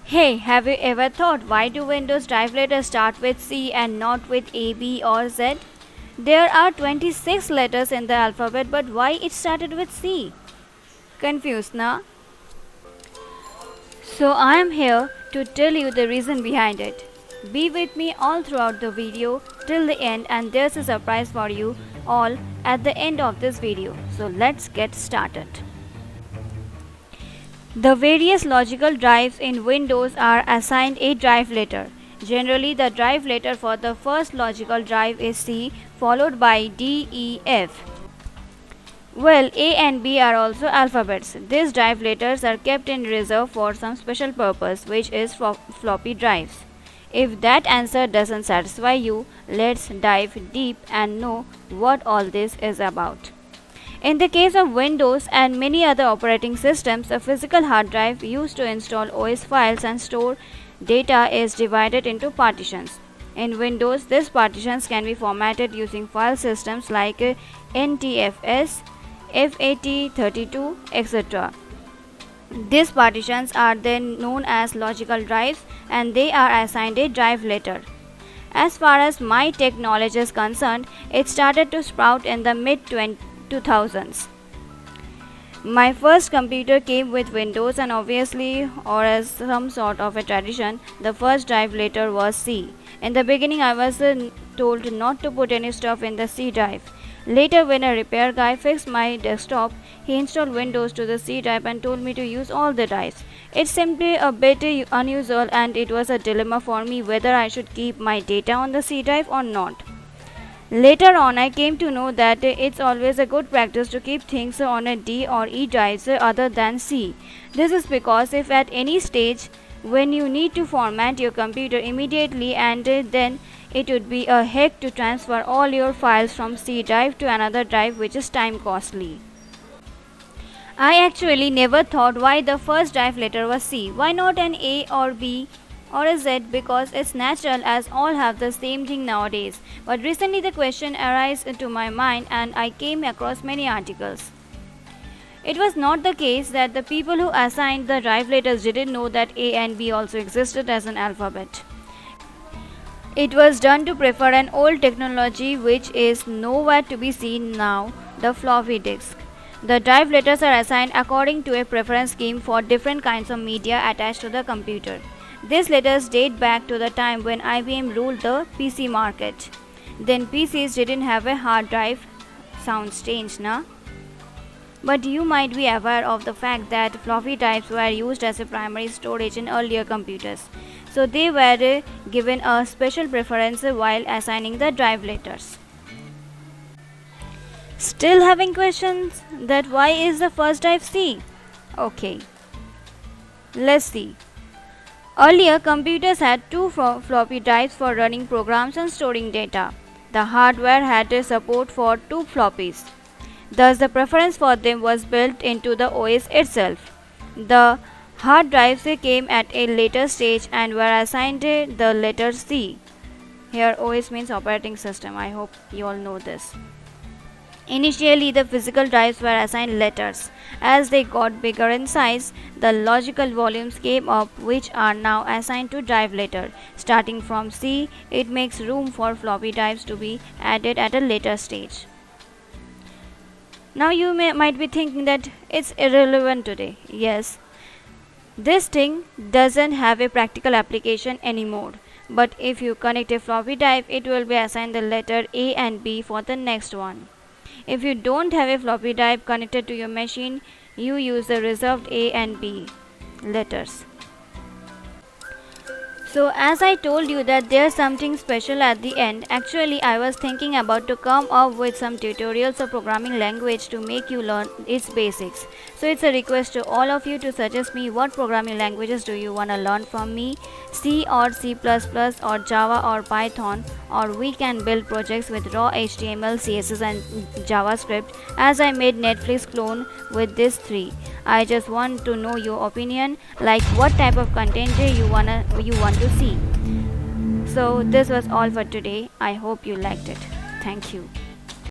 Hey, have you ever thought why do Windows drive letters start with C and not with A, B or Z? There are 26 letters in the alphabet, but why it started with C? Confused, na? So I am here to tell you the reason behind it. Be with me all throughout the video till the end, and there's a surprise for you all at the end of this video. So let's get started. The various logical drives in Windows are assigned a drive letter. Generally, the drive letter for the first logical drive is C, followed by D, E, F. Well, A and B are also alphabets. These drive letters are kept in reserve for some special purpose, which is for floppy drives. If that answer doesn't satisfy you, let's dive deep and know what all this is about. In the case of Windows and many other operating systems, a physical hard drive used to install OS files and store data is divided into partitions. In Windows, these partitions can be formatted using file systems like NTFS, FAT32, etc. These partitions are then known as logical drives and they are assigned a drive letter. As far as my tech knowledge is concerned, it started to sprout in the mid 2000s. My first computer came with Windows and obviously, or as some sort of a tradition, the first drive letter was C. In the beginning I was told not to put any stuff in the C drive. Later when a repair guy fixed my desktop, he installed Windows to the C drive and told me to use all the drives. It's simply a bit unusual and it was a dilemma for me whether I should keep my data on the C drive or not. Later on, I came to know that it's always a good practice to keep things on a D or E drive other than C. This is because if at any stage when you need to format your computer immediately and then it would be a heck to transfer all your files from C drive to another drive, which is time costly. I actually never thought why the first drive letter was C. Why not an A or B or a Z, because it's natural as all have the same thing nowadays. But recently the question arose into my mind and I came across many articles. It was not the case that the people who assigned the drive letters didn't know that A and B also existed as an alphabet. It was done to prefer an old technology which is nowhere to be seen now, the floppy disk. The drive letters are assigned according to a preference scheme for different kinds of media attached to the computer. These letters date back to the time when IBM ruled the PC market. Then PCs didn't have a hard drive. Sounds strange, na? But you might be aware of the fact that floppy drives were used as a primary storage in earlier computers. So they were given a special preference while assigning the drive letters. Still having questions that why is the first drive C? Okay, let's see. Earlier, computers had two floppy drives for running programs and storing data. The hardware had a support for two floppies. Thus, the preference for them was built into the OS itself. The hard drives came at a later stage and were assigned the letter C. Here, OS means operating system. I hope you all know this. Initially, the physical drives were assigned letters. As they got bigger in size, the logical volumes came up, which are now assigned to drive letter. Starting from C, it makes room for floppy drives to be added at a later stage. Now you might be thinking that it's irrelevant today. Yes, this thing doesn't have a practical application anymore. But if you connect a floppy drive, it will be assigned the letter A and B for the next one. If you don't have a floppy drive connected to your machine, you use the reserved A and B letters. So as I told you that there's something special at the end, actually I was thinking about to come up with some tutorials of programming language to make you learn its basics. So it's a request to all of you to suggest me what programming languages do you want to learn from me, C or C++ or Java or Python, or we can build projects with raw HTML, CSS and JavaScript as I made Netflix clone with these three. I just want to know your opinion, like what type of content you want to see. So this was all for today. I hope you liked it. Thank you.